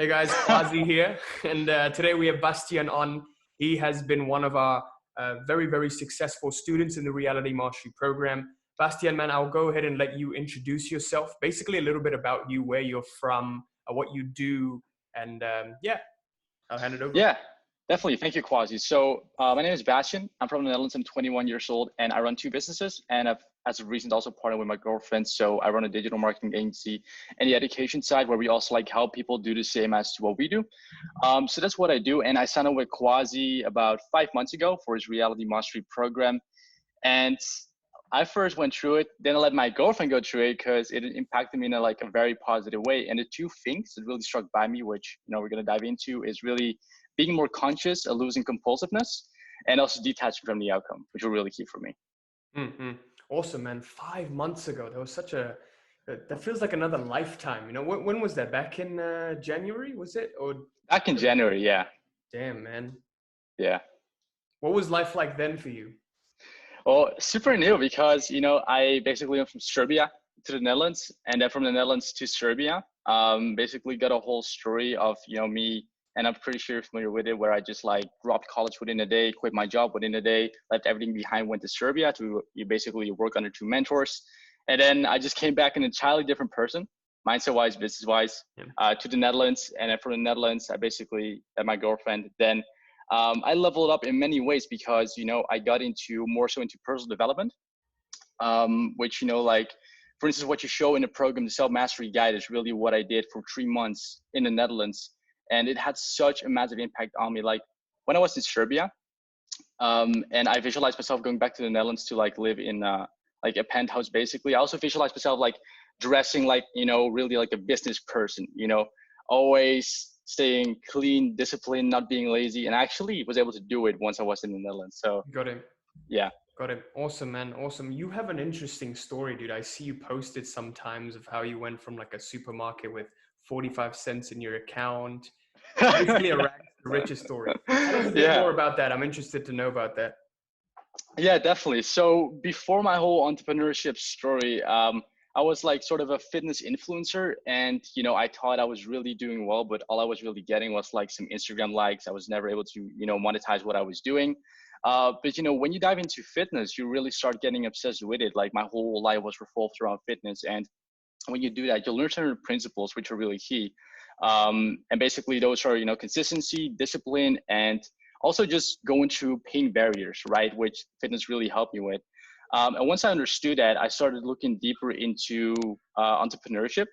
Hey guys, Quasi here, and today we have Bastian on. He has been one of our very, very successful students in the Reality Mastery program. Bastian, man, I'll go ahead and let you introduce yourself. Basically, a little bit about you, where you're from, what you do, and yeah, I'll hand it over. Yeah, definitely. Thank you, Quasi. So my name is Bastian. I'm from the Netherlands. I'm 21 years old, and I run two businesses. And I've, as of recent, also partnered with my girlfriend. So I run a digital marketing agency and the education side, where we also like help people do the same as to what we do. So that's what I do. And I signed up with Quasi about 5 months ago for his Reality Mastery program. And I first went through it, then I let my girlfriend go through it because it impacted me in a very positive way. And the two things that really struck by me, which we're gonna dive into, is really being more conscious of losing compulsiveness and also detaching from the outcome, which were really key for me. Mm-hmm. Awesome, man. 5 months ago, that was that feels like another lifetime. When was that? Back in January, was it? Or Back in January, yeah. damn, man. Yeah. What was life like then for you? Well, super new because, I basically went from Serbia to the Netherlands and then from the Netherlands to Serbia. Basically got a whole story of, me, and I'm pretty sure you're familiar with it, where I just like dropped college within a day, quit my job within a day, left everything behind, went to Serbia to you basically work under two mentors. And then I just came back an entirely different person, mindset wise, business wise, Yeah. to the Netherlands. And then from the Netherlands, I basically met my girlfriend. Then I leveled up in many ways because, I got into more so into personal development, which, like, for instance, what you show in the program, the self-mastery guide, is really what I did for 3 months in the Netherlands. And it had such a massive impact on me. Like when I was in Serbia, and I visualized myself going back to the Netherlands to like live in like a penthouse, basically. I also visualized myself like dressing like, really like a business person, always staying clean, disciplined, not being lazy, and actually was able to do it once I was in the Netherlands. So Got it. yeah. Got it. Awesome, man. Awesome. You have an interesting story, dude. I see you posted sometimes of how you went from like a supermarket with 45 cents in your account, basically a rags to riches story. Tell us a bit Yeah. more about that. I'm interested to know about that. Yeah, definitely. So before my whole entrepreneurship story, I was like sort of a fitness influencer, and I thought I was really doing well, but all I was really getting was like some Instagram likes. I was never able to, monetize what I was doing. But when you dive into fitness, you really start getting obsessed with it. Like my whole life was revolved around fitness, and when you do that, you'll learn certain principles which are really key. And basically, those are consistency, discipline, and also just going through pain barriers, right? Which fitness really helped me with. And once I understood that, I started looking deeper into entrepreneurship.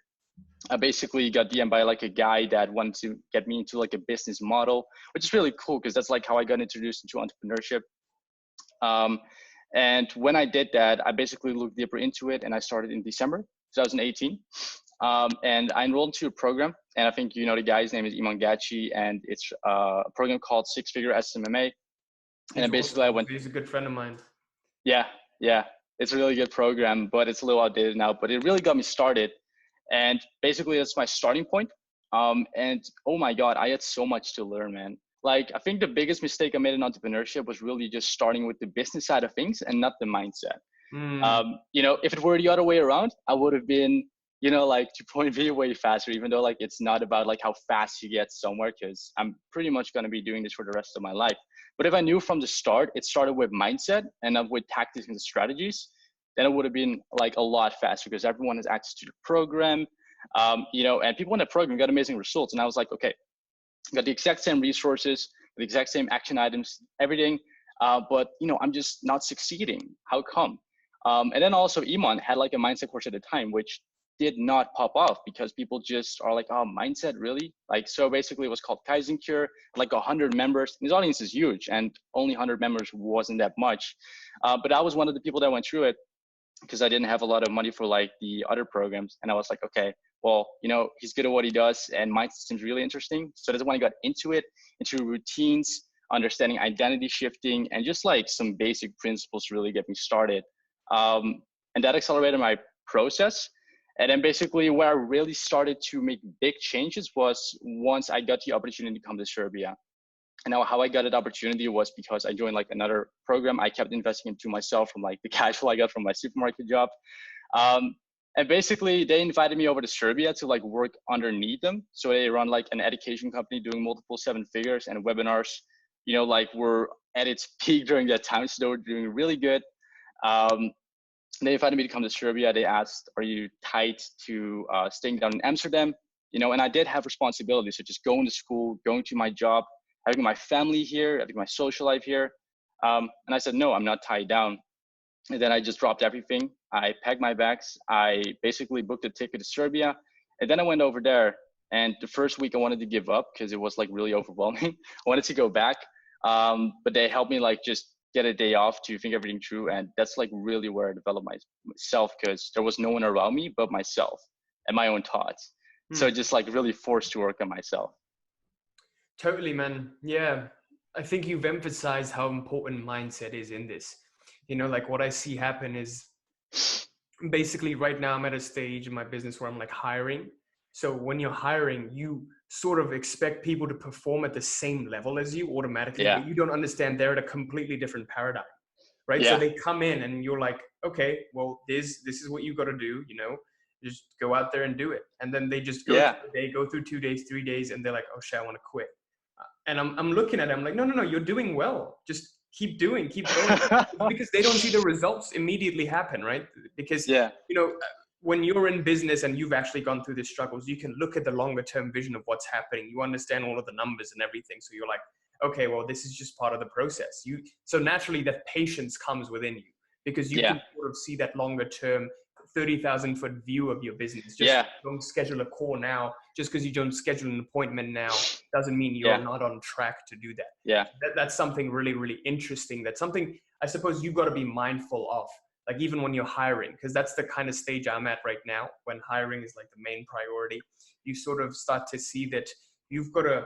I basically got DM'd by like a guy that wanted to get me into like a business model, which is really cool because that's like how I got introduced into entrepreneurship. Um, and when I did that, I basically looked deeper into it, and I started in December 2018. And I enrolled into a program, and I think the guy's name is Iman Gachi, and it's a program called Six Figure SMMA. And He's then basically I awesome. went, He's a good friend of mine. yeah, yeah, it's a really good program, but it's a little outdated now. But it really got me started, and basically that's my starting point. And oh my God, I had so much to learn, man. Like I think the biggest mistake I made in entrepreneurship was really just starting with the business side of things and not the mindset. Mm, If it were the other way around, I would have been, like to point B way faster, even though like it's not about like how fast you get somewhere, because I'm pretty much going to be doing this for the rest of my life. But if I knew from the start, it started with mindset and not with tactics and strategies, then it would have been like a lot faster because everyone has access to the program, and people in the program got amazing results. And I was like, okay, got the exact same resources, the exact same action items, everything. But I'm just not succeeding. How come? And then also Iman had like a mindset course at the time, which did not pop off because people just are like, oh, mindset, really? Like, so basically it was called Kaizen Cure, like 100 members. His audience is huge, and only 100 members wasn't that much. But I was one of the people that went through it because I didn't have a lot of money for like the other programs. And I was like, okay, well, he's good at what he does, and mindset seems really interesting. So that's when I got into it, into routines, understanding identity shifting, and just like some basic principles to really get me started. And that accelerated my process. And then basically where I really started to make big changes was once I got the opportunity to come to Serbia. And now how I got that opportunity was because I joined like another program. I kept investing into myself from like the cash flow I got from my supermarket job. Um, And basically they invited me over to Serbia to like work underneath them. So they run like an education company doing multiple seven figures, and webinars, you know, like were at its peak during that time. So they were doing really good. Um, they invited me to come to Serbia. They asked, are you tied to staying down in Amsterdam? You know, and I did have responsibilities, such as going to school, going to my job, having my family here, having my social life here. And I said, no, I'm not tied down. And then I just dropped everything. I packed my bags. I basically booked a ticket to Serbia. And then I went over there. And the first week I wanted to give up because it was like really overwhelming. I wanted to go back. But they helped me like just get a day off to think everything through. And that's like really where I developed myself, because there was no one around me but myself and my own thoughts. So just like really forced to work on myself. Totally, man. Yeah. I think you've emphasized how important mindset is in this. You know, like what I see happen is basically right now I'm at a stage in my business where I'm like hiring. So when you're hiring, you sort of expect people to perform at the same level as you automatically, Yeah. but you don't understand they're at a completely different paradigm, right? Yeah. So they come in and you're like, okay, well, this is what you got to do, you know, just go out there and do it. And then they just go, they go through 2 days, 3 days, and they're like, oh shit, I want to quit. And I'm looking at it, I'm like, no, you're doing well. Just keep going. Because they don't see the results immediately happen, right? Because, you know, when you're in business and you've actually gone through the struggles, you can look at the longer term vision of what's happening. You understand all of the numbers and everything. So you're like, okay, well, this is just part of the process. So naturally that patience comes within you, because you can sort of see that longer term 30,000-foot view of your business. Just don't schedule a call now. Just because you don't schedule an appointment now doesn't mean you're not on track to do that. That's something really, really interesting. That's something I suppose you got to be mindful of, like even when you're hiring, because that's the kind of stage I'm at right now, when hiring is like the main priority. You sort of start to see that you've got to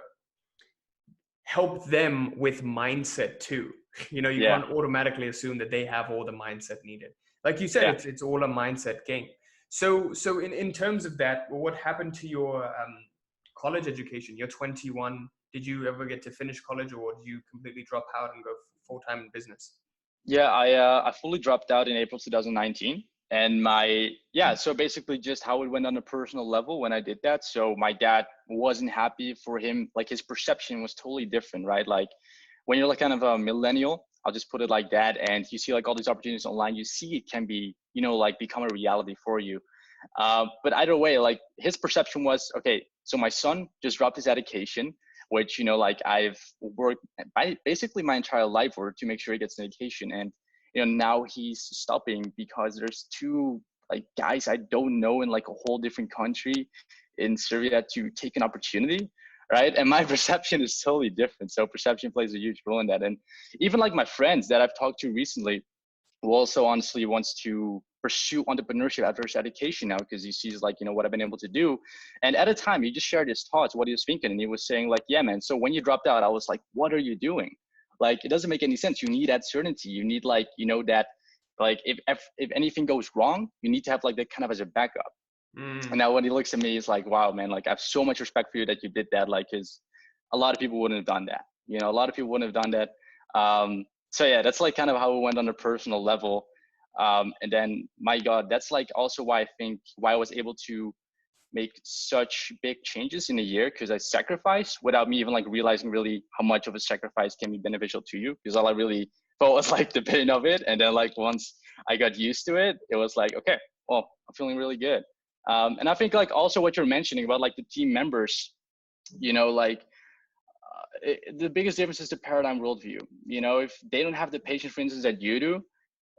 help them with mindset too. You know, you can't automatically assume that they have all the mindset needed. Like you said, it's all a mindset game. So in terms of that, what happened to your college education? You're 21. Did you ever get to finish college, or did you completely drop out and go full-time in business? Yeah, I fully dropped out in April 2019. And so basically just how it went on a personal level when I did that. So my dad wasn't happy. For him, like his perception was totally different, right? Like when you're like kind of a millennial, I'll just put it like that, and you see like all these opportunities online, you see it can be, you know, like become a reality for you. But either way, like his perception was, okay, so my son just dropped his education, which, you know, like I've worked basically my entire life for to make sure he gets an education. And, you know, now he's stopping because there's two like guys I don't know in like a whole different country in Syria to take an opportunity. Right. And my perception is totally different. So perception plays a huge role in that. And even like my friends that I've talked to recently, who also honestly wants to pursue entrepreneurship after his education now, because he sees like, you know, what I've been able to do. And at a time, he just shared his thoughts, what he was thinking. And he was saying like, yeah, man, so when you dropped out, I was like, what are you doing? Like, it doesn't make any sense. You need that certainty. You need like, you know, that like if anything goes wrong, you need to have like that kind of as a backup. And now when he looks at me, he's like, wow, man, like I have so much respect for you that you did that. Like, cause a lot of people wouldn't have done that. You know, a lot of people wouldn't have done that. So yeah, that's like kind of how it went on a personal level. And then my God, that's like also why I was able to make such big changes in a year, because I sacrificed without me even like realizing really how much of a sacrifice can be beneficial to you. Because all I really felt was like the pain of it. And then like once I got used to it, it was like, okay, well, I'm feeling really good. And I think like also what you're mentioning about like the team members, you know, like the biggest difference is the paradigm worldview. You know, if they don't have the patience, for instance, that you do,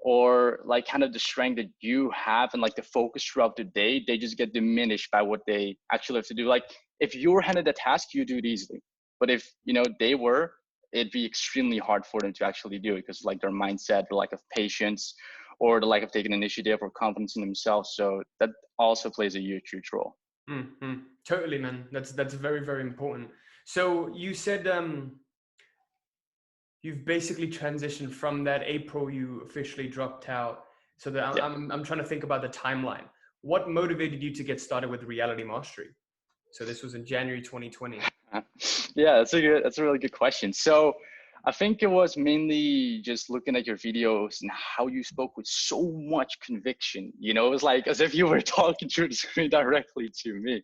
or like kind of the strength that you have and like the focus throughout the day, they just get diminished by what they actually have to do. Like if you were handed a task, you do it easily. But if, you know, they were, it'd be extremely hard for them to actually do it, because like their mindset, the lack of patience, or the lack of taking initiative or confidence in themselves. So that also plays a huge role. Mm-hmm. Totally, man. That's very, very important. So you said you've basically transitioned from that April you officially dropped out. So that I'm trying to think about the timeline. What motivated you to get started with Reality Mastery? So this was in January 2020. Yeah, that's a really good question. So I think it was mainly just looking at your videos and how you spoke with so much conviction. You know, it was like as if you were talking through the screen directly to me.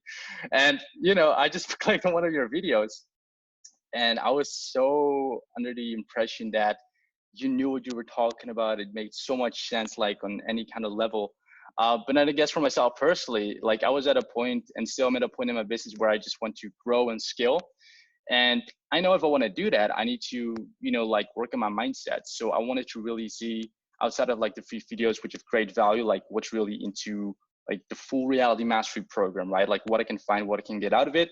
And, you know, I just clicked on one of your videos and I was so under the impression that you knew what you were talking about. It made so much sense, like on any kind of level. But then I guess for myself personally, like I was at a point and still I'm at a point in my business where I just want to grow and scale. And I know if I want to do that, I need to, you know, like work on my mindset. So I wanted to really see outside of like the free videos, which have great value, like what's really into like the full reality mastery program, right? Like what I can find, what I can get out of it.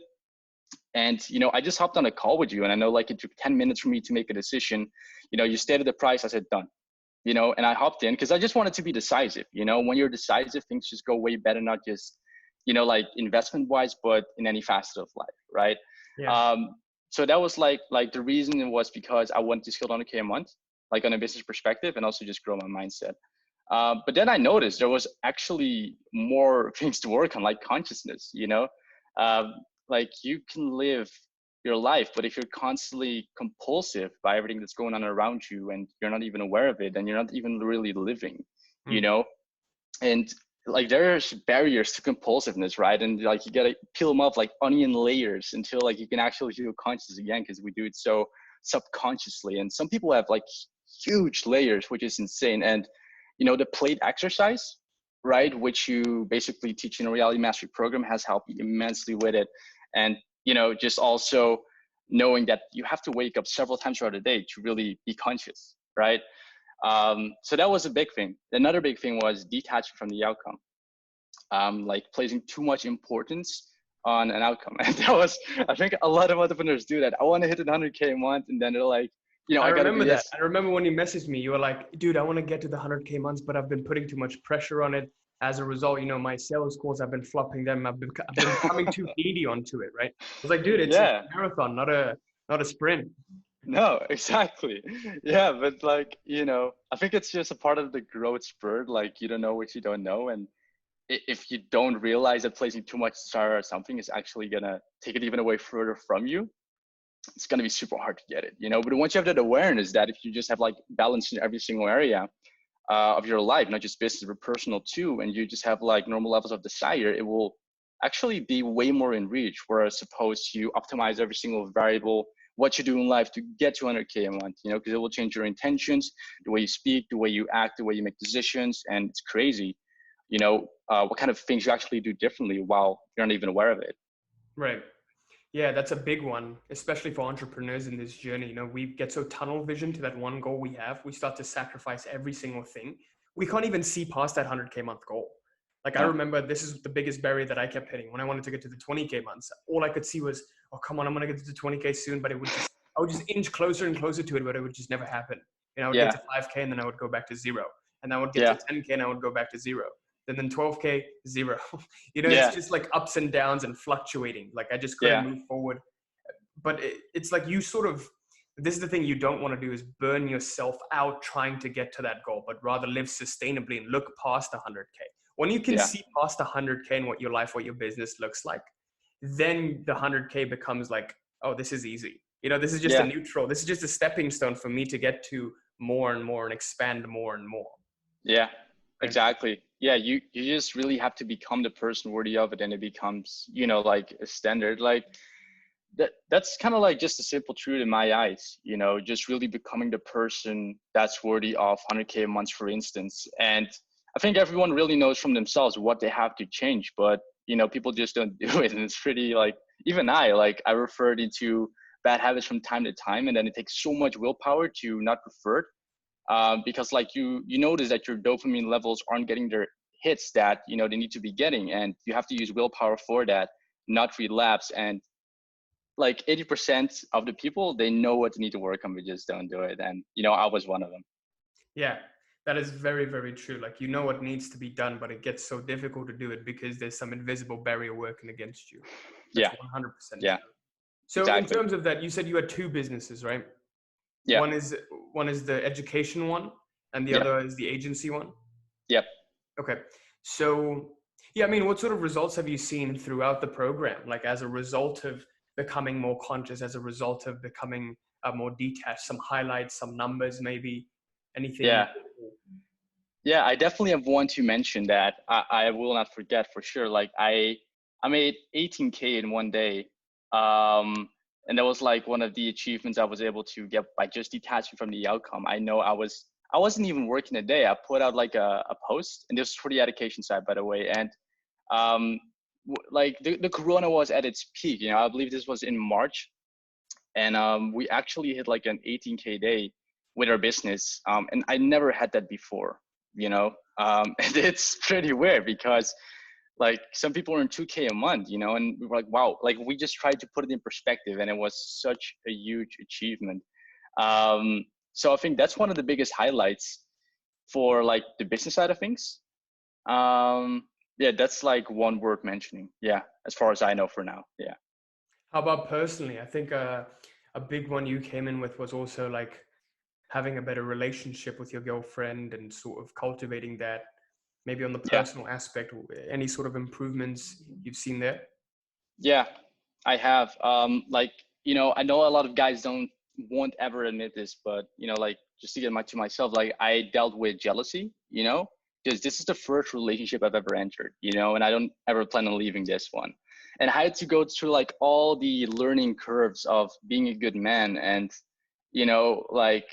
And, you know, I just hopped on a call with you and I know like it took 10 minutes for me to make a decision. You know, you stated the price, I said, done, you know, and I hopped in because I just wanted to be decisive. You know, when you're decisive, things just go way better, not just, you know, like investment wise, but in any facet of life, right? Yeah. So that was like the reason was because I wanted to scale 100K a month, like on a business perspective, and also just grow my mindset. But then I noticed there was actually more things to work on, like consciousness, you know, um, like you can live your life, but if you're constantly compulsive by everything that's going on around you and you're not even aware of it, then you're not even really living, you Mm. know? And like there's barriers to compulsiveness, right? And like you gotta peel them off like onion layers until like you can actually feel conscious again, because we do it so subconsciously. And some people have like huge layers, which is insane. And you know, the plate exercise, right, which you basically teach in a reality mastery program, has helped me immensely with it. And you know, just also knowing that you have to wake up several times throughout the day to really be conscious, right? So that was a big thing. Another big thing was detaching from the outcome, like placing too much importance on an outcome. And that was, I think a lot of entrepreneurs do that. I want to hit 100K a month, and then they're like, you know, I I got to remember be that. this. I remember when you messaged me, you were like, dude, I want to get to the 100K months, but I've been putting too much pressure on it. As a result, you know, my sales calls, I've been flopping them. I've been becoming too needy onto it, right? I was like, dude, it's a Yeah, marathon, not a sprint. no, exactly. Yeah, but like, you know, I think it's just a part of the growth spurt. Like, you don't know what you don't know. And if you don't realize that placing too much desire or something is actually gonna take it even away further from you, it's gonna be super hard to get it, you know. But once you have that awareness that if you just have like balance in every single area of your life, not just business but personal too, and you just have like normal levels of desire, it will actually be way more in reach. Whereas suppose you optimize every single variable, what you do in life to get to 100K a month, you know, because it will change your intentions, the way you speak, the way you act, the way you make decisions, and it's crazy, you know, what kind of things you actually do differently while you're not even aware of it. Right. Yeah, that's a big one, especially for entrepreneurs in this journey. You know, we get so tunnel vision to that one goal we have. We start to sacrifice every single thing. We can't even see past that 100K month goal. Like I No. remember this is the biggest barrier that I kept hitting when I wanted to get to the 20K months. All I could see was, oh, come on, I'm going to get to the 20K soon. But I would just inch closer and closer to it, but it would just never happen. And I would get Yeah. to 5K and then I would go back to zero. And I would get to Yeah. 10K and I would go back to zero. Then 12K, zero. You know, it's Yeah. just like ups and downs and fluctuating. Like I just couldn't Yeah. move forward. But it's like you sort of, this is the thing you don't want to do, is burn yourself out trying to get to that goal, but rather live sustainably and look past 100K. When you can Yeah. see past 100K and what your life, what your business looks like, then the 100K becomes like, oh, this is easy. You know, this is just a Yeah. neutral. This is just a stepping stone for me to get to more and more and expand more and more. Yeah. Right? Exactly. Yeah. You just really have to become the person worthy of it, and it becomes, you know, like a standard. Like that's kind of like just a simple truth in my eyes, you know, just really becoming the person that's worthy of 100K a month, for instance. And I think everyone really knows from themselves what they have to change, but you know, people just don't do it. And it's pretty like, even I referred into bad habits from time to time, and then it takes so much willpower to not prefer it. Because like you notice that your dopamine levels aren't getting their hits that, you know, they need to be getting, and you have to use willpower for that, not relapse. And like 80% of the people, they know what they need to work on, but just don't do it. And you know, I was one of them. Yeah, that is very, very true. Like, you know what needs to be done, but it gets so difficult to do it because there's some invisible barrier working against you. That's Yeah. 100% Yeah. true. So in Exactly. terms of that, you said you had two businesses, right? Yeah. One is the education one and the Yeah. other is the agency one. Yep. Okay. So yeah, I mean, what sort of results have you seen throughout the program? Like as a result of becoming more conscious, as a result of becoming more detached, some highlights, some numbers, maybe anything? Yeah. Yeah, I definitely have one to mention that I will not forget for sure. Like I made 18K in one day. And that was like one of the achievements I was able to get by just detaching from the outcome. I know I wasn't even working a day. I put out like a post, and this was for the education side, by the way. And um like the corona was at its peak, you know. I believe this was in March, and we actually hit like an 18K day with our business, and I never had that before, you know. And it's pretty weird because like some people earn 2K a month, you know, and we were like, wow, like we just tried to put it in perspective, and it was such a huge achievement. So I think that's one of the biggest highlights for like the business side of things. um yeah, that's like one worth mentioning, yeah, as far as I know for now. Yeah. How about personally? I think a big one you came in with was also like having a better relationship with your girlfriend and sort of cultivating that. Maybe on the Yeah. personal aspect, any sort of improvements you've seen there? Yeah, I have. Like, you know, I know a lot of guys won't ever admit this, but you know, like just to get to myself, like I dealt with jealousy, you know, because this is the first relationship I've ever entered, you know, and I don't ever plan on leaving this one. And I had to go through like all the learning curves of being a good man. And, you know, like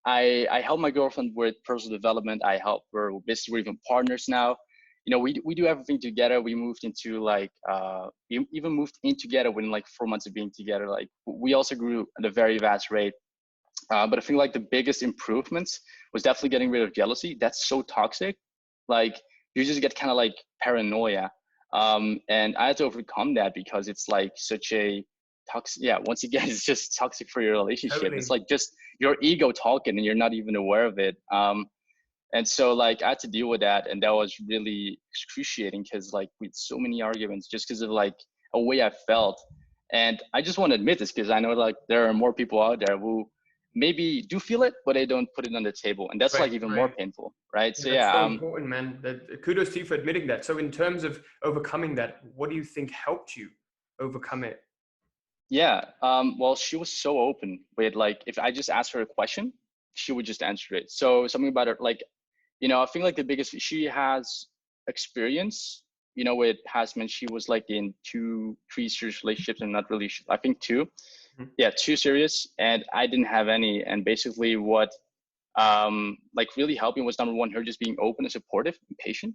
I help my girlfriend with personal development. I help her with business. We're even partners now. You know, we do everything together. We moved into like we even moved in together within like 4 months of being together. Like we also grew at a very fast rate. But I think like the biggest improvements was definitely getting rid of jealousy. That's so toxic. Like you just get kind of like paranoia. And I had to overcome that because it's like such a toxic. Yeah, once again, it's just toxic for your relationship. It's Totally. like just your ego talking and you're not even aware of it. And so like I had to deal with that, and that was really excruciating because like we had so many arguments just because of like a way I felt. And I just want to admit this because I know like there are more people out there who maybe do feel it, but they don't put it on the table, and that's Right, like even more right. painful, right? Yeah, So that's yeah. so important, man. That kudos to you for admitting that. So, in terms of overcoming that, what do you think helped you overcome it? Yeah. Well, she was so open with like if I just asked her a question, she would just answer it. So something about her, like, you know, I think like the biggest, she has experience, you know, with husband. She was like in 2 3 serious relationships, and not really I think 2. Mhm. Yeah, 2 serious, and I didn't have any. And basically what like really helped me was number one, her just being open and supportive and patient.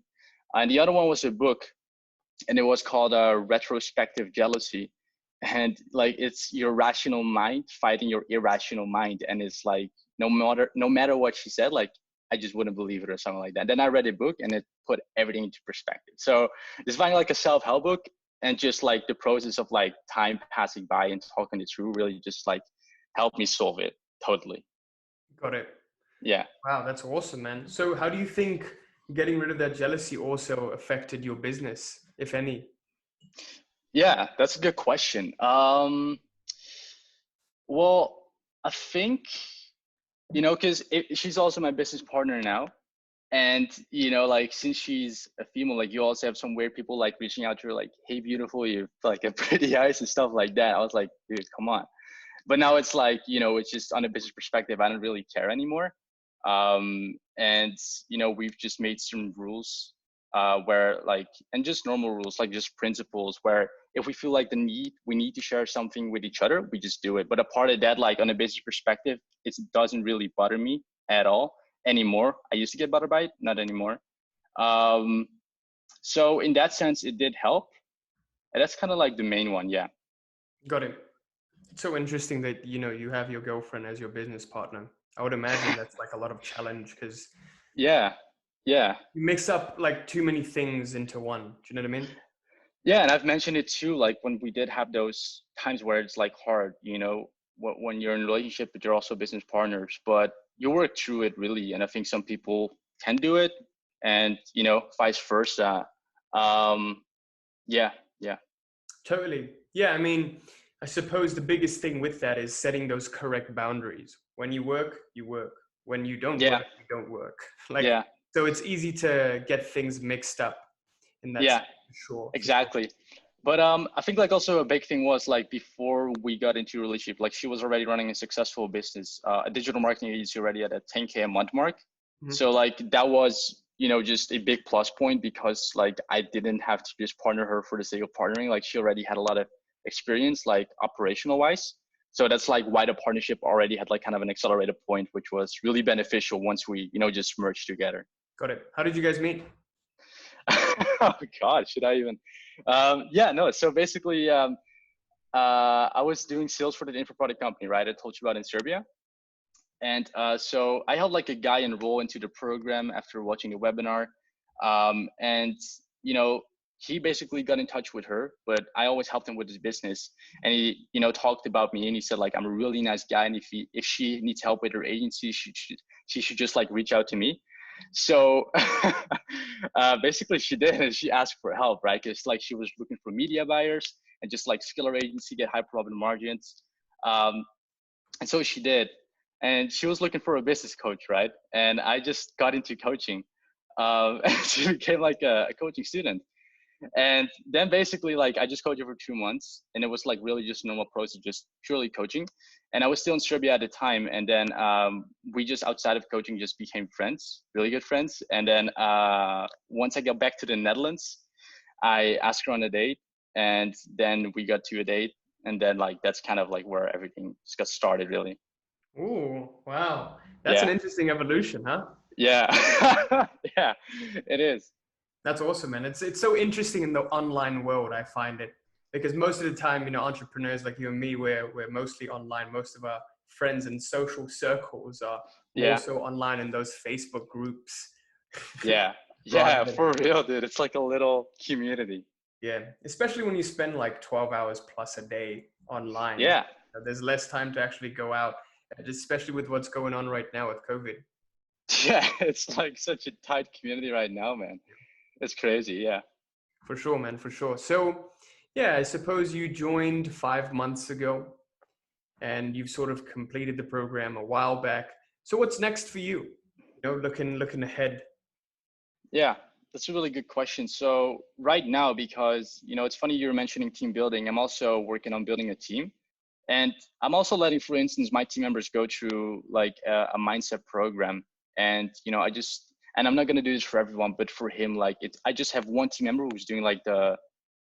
And the other one was a book, and it was called Retrospective Jealousy. And like it's your rational mind fighting your irrational mind. And it's like no matter what she said, like I just wouldn't believe it or something like that. Then I read a book, and it put everything into perspective. So it's finding like a self-help book, and just like the process of like time passing by and talking it through really just like helped me solve it totally. Got it. Yeah. Wow, that's awesome, man. So, how do you think getting rid of that jealousy also affected your business, if any? Yeah, that's a good question. Well, I think, you know, because she's also my business partner now. And, you know, like since she's a female, like you also have some weird people like reaching out to her, like, hey, beautiful, you're like a pretty eyes and stuff like that. I was like, dude, come on. But now it's like, you know, it's just on a business perspective, I don't really care anymore. And, you know, we've just made some rules where like, and just normal rules, like just principles where if we feel like we need to share something with each other, we just do it. But a part of that, like on a business perspective, it doesn't really bother me at all anymore. I used to get bothered by it, not anymore. Um, so in that sense, it did help. And that's kind of like the main one. Yeah. Got it. It's so interesting that you have your girlfriend as your business partner. I would imagine that's like a lot of challenge because Yeah. Yeah. you mix up like too many things into one. Do you know what I mean? Yeah, and I've mentioned it too, like when we did have those times where it's like hard, you know, when you're in a relationship, but you're also business partners, but you work through it really. And I think some people can do it, and, you know, vice versa. Um, yeah, yeah, Totally. Yeah, I mean, I suppose the biggest thing with that is setting those correct boundaries. When you work, you work. When you don't yeah, work, you don't work. Like, yeah, so it's easy to get things mixed up in that yeah, sense. For sure, for sure. exactly. But I think like also a big thing was like before we got into a relationship, like she was already running a successful business, a digital marketing agency already at a 10K a month mark. Mhm. So like that was, you know, just a big plus point because like I didn't have to just partner her for the sake of partnering. Like she already had a lot of experience, like operational wise. So that's like why the partnership already had like kind of an accelerated point, which was really beneficial once we, you know, just merged together. Got it. How did you guys meet? Oh God, should I even? Yeah, no. So basically, I was doing sales for the info product company, right? I told you about in Serbia. And so I helped like a guy enroll into the program after watching the webinar. And, you know, he basically got in touch with her, but I always helped him with his business. And he, you know, talked about me and he said like, I'm a really nice guy. And if she needs help with her agency, she should just like reach out to me. So basically she did, and she asked for help, right? Because like she was looking for media buyers and just like skill her agency, get high profit margins. And so she did, and she was looking for a business coach, right? And I just got into coaching. And she became like a coaching student. And then basically like I just coached her for 2 months, and it was like really just normal process, just purely coaching. And I was still in Serbia at the time. And then we just outside of coaching just became friends, really good friends. And then once I got back to the Netherlands, I asked her on a date, and then we got to a date. And then like that's kind of like where everything just got started, really. Ooh, wow. That's an Yeah. interesting evolution, huh? Yeah. Yeah, it is. That's awesome, man. It's so interesting in the online world, I find it. Because most of the time, you know, entrepreneurs like you and me, we're mostly online. Most of our friends and social circles are more Yeah. so online in those Facebook groups. Yeah. rather Yeah, than, for real, dude. It's like a little community. yeah, especially when you spend like 12 hours plus a day online. Yeah. There's less time to actually go out, especially with what's going on right now with COVID. Yeah, it's like such a tight community right now, man. It's crazy. Yeah. For sure, man, for sure. So, yeah, I suppose you joined 5 months ago and you've sort of completed the program a while back. So, what's next for you? You know, looking ahead. Yeah, that's a really good question. So right now, because you know, it's funny you were mentioning team building. I'm also working on building a team, and I'm also letting, for instance, my team members go through like a mindset program. And you know, and I'm not gonna do this for everyone, but for him, like I just have one team member who's doing like the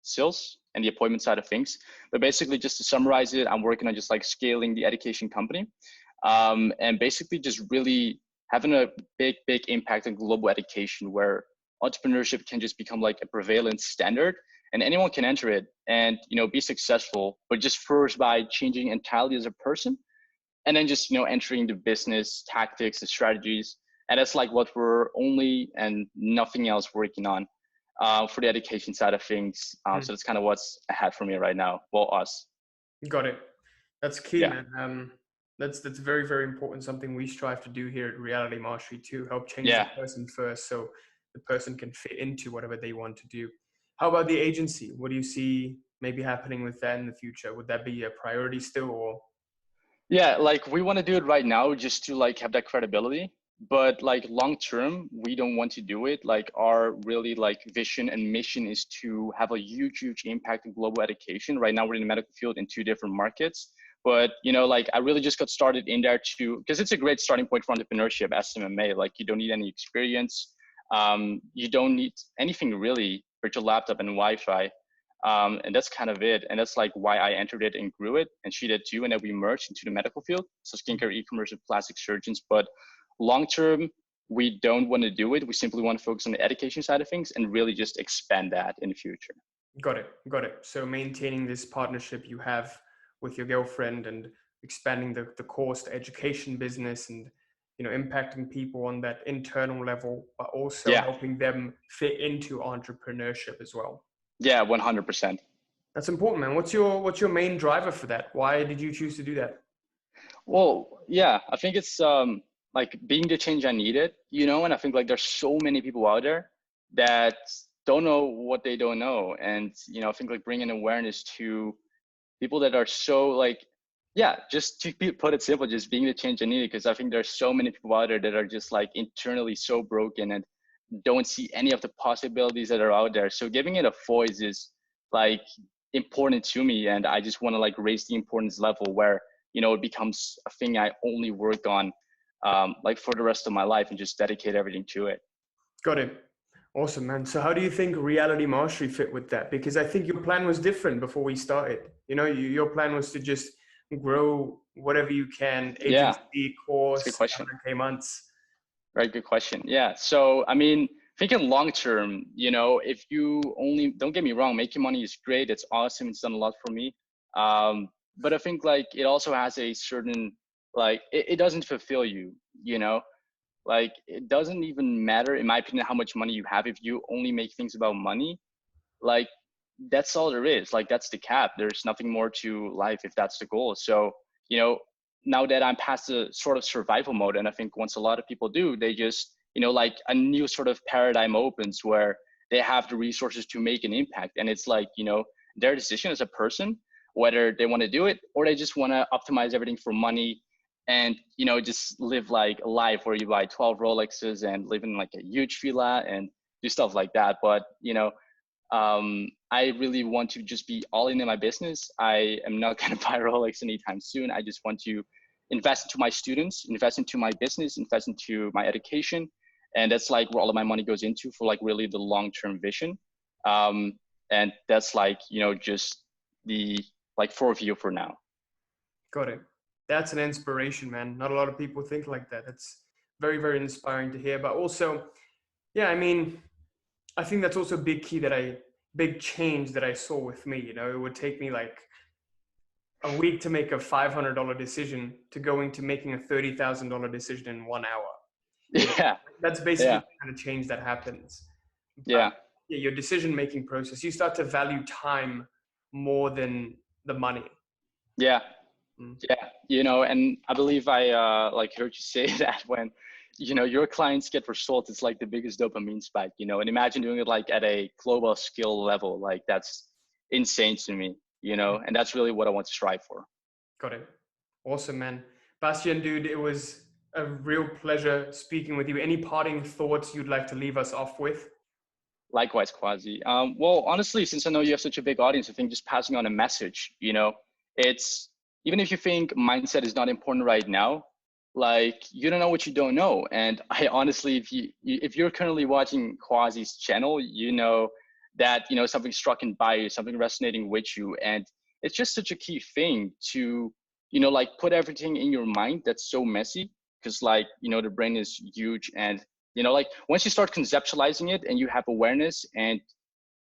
sales and the appointment side of things. But basically, just to summarize it, I'm working on just like scaling the education company, and basically just really having a big impact on global education, where entrepreneurship can just become like a prevalent standard, and anyone can enter it and you know be successful, but just first by changing entirely as a person, and then just you know entering the business tactics and strategies. And that's like what we're only and nothing else working on for the education side of things. Mm, So that's kind of what's ahead for me right now. Well, us. got it. That's key, Yeah. man. That's very, very important. Something we strive to do here at Reality Mastery to help change the Yeah. person first, so the person can fit into whatever they want to do. How about the agency? What do you see maybe happening with that in the future? Would that be a priority still, or? Yeah, like we want to do it right now just to like have that credibility. But like long term, we don't want to do it. Like our really like vision and mission is to have a huge impact in global education. Right now we're in the medical field in 2 different markets. But you know, like I really just got started in there too, because it's a great starting point for entrepreneurship, SMMA. Like you don't need any experience. You don't need anything really, but your laptop and Wi-Fi. And that's kind of it. And that's like why I entered it and grew it. And she did too. And then we merged into the medical field. So skincare, e-commerce, and plastic surgeons. But long term, we don't want to do it. We simply want to focus on the education side of things and really just expand that in the future. Got it. Got it. So maintaining this partnership you have with your girlfriend and expanding the course, the education business, and you know impacting people on that internal level, but also Yeah. helping them fit into entrepreneurship as well. Yeah, 100%. That's important, man. What's your main driver for that? Why did you choose to do that? Well, yeah, I think it's like being the change I needed, you know, and I think like there's so many people out there that don't know what they don't know. And, you know, I think like bringing awareness to people that are so like, yeah, just to put it simple, just being the change I needed, because I think there's so many people out there that are just like internally so broken and don't see any of the possibilities that are out there. So giving it a voice is like important to me, and I just want to like raise the importance level where, you know, it becomes a thing I only work on like for the rest of my life and just dedicate everything to it. Got it. Awesome, man. So how do you think Reality Mastery fit with that? Because I think your plan was different before we started. You know, your plan was to just grow whatever you can, Yeah, agency, it's a good course, question. 100K months. Very good question. Yeah. So, I mean, thinking long term, you know, if you only, don't get me wrong, making money is great. It's awesome. It's done a lot for me. But I think like it also has a certain, like, it doesn't fulfill you, you know, like it doesn't even matter, in my opinion, how much money you have. If you only make things about money, like that's all there is. Like that's the cap. There's nothing more to life if that's the goal. So, you know, now that I'm past the sort of survival mode, and I think once a lot of people do, they just, you know, like a new sort of paradigm opens where they have the resources to make an impact. And it's like, you know, their decision as a person, whether they want to do it or they just want to optimize everything for money and, you know, just live like a life where you buy 12 Rolexes and live in like a huge villa and do stuff like that. But, you know, I really want to just be all in my business. I am not going to buy Rolex anytime soon. I just want to invest into my students, invest into my business, invest into my education. And that's like where all of my money goes into for like really the long-term vision. And that's like, you know, just the like four-view for now. Got it. That's an inspiration, man. Not a lot of people think like that. That's very, very inspiring to hear. But also, yeah, I mean, I think that's also a big change that I saw with me. You know, it would take me like a week to make a $500 decision to going to making a $30,000 decision in 1 hour. Yeah. That's basically Yeah. the kind of change that happens. Yeah. Yeah, your decision-making process, you start to value time more than the money. Yeah. Mm. Yeah. You know, and I believe I like heard you say that when, you know, your clients get results, it's like the biggest dopamine spike, you know, and imagine doing it like at a global skill level, like that's insane to me, you know, and that's really what I want to strive for. Got it. Awesome, man. Bastian, dude, it was a real pleasure speaking with you. Any parting thoughts you'd like to leave us off with? Likewise, Quasi. Well, honestly, since I know you have such a big audience, I think just passing on a message, you know, it's, even if you think mindset is not important right now, like you don't know what you don't know. And I honestly, if you're currently watching Quasi's channel, you know that, you know, something struck in by you, something resonating with you. And it's just such a key thing to, you know, like put everything in your mind that's so messy, because like, you know, the brain is huge. And, you know, like once you start conceptualizing it and you have awareness and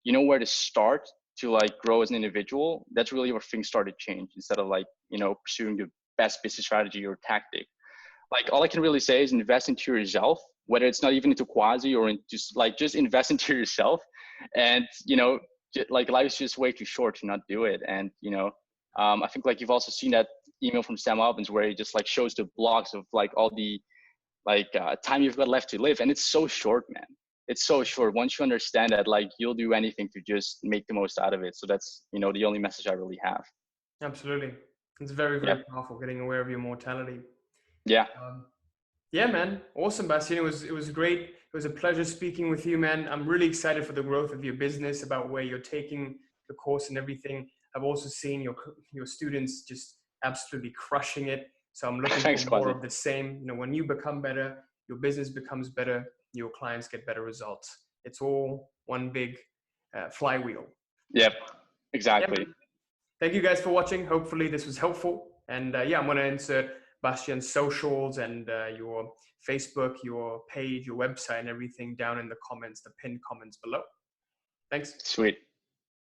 you know where to start to like grow as an individual, that's really where things start to change, instead of like, you know, pursuing the best business strategy or tactic. Like all I can really say is invest into yourself, whether it's not even into Quasi or in just invest into yourself. And, you know, like life is just way too short to not do it. And, you know, I think like you've also seen that email from Sam Albans where he just like shows the blocks of like all the like time you've got left to live. And it's so short, man. It's so short. Once you understand that, like you'll do anything to just make the most out of it. So that's, you know, the only message I really have. Absolutely. It's very, Yeah. very powerful getting aware of your mortality. Yeah. Yeah, man. Awesome, Bastian. It was great. It was a pleasure speaking with you, man. I'm really excited for the growth of your business, about where you're taking the course and everything. I've also seen your students just absolutely crushing it. So I'm looking Thanks, for more Quasi. of the same. You know, when you become better, your business becomes better, your clients get better results. It's all one big flywheel. Yep. Yeah, Exactly. man. Thank you guys for watching. Hopefully this was helpful. And yeah, I'm going to insert Bastian's socials and your Facebook, your page, your website, and everything down in the comments, the pinned comments below. Thanks. Sweet.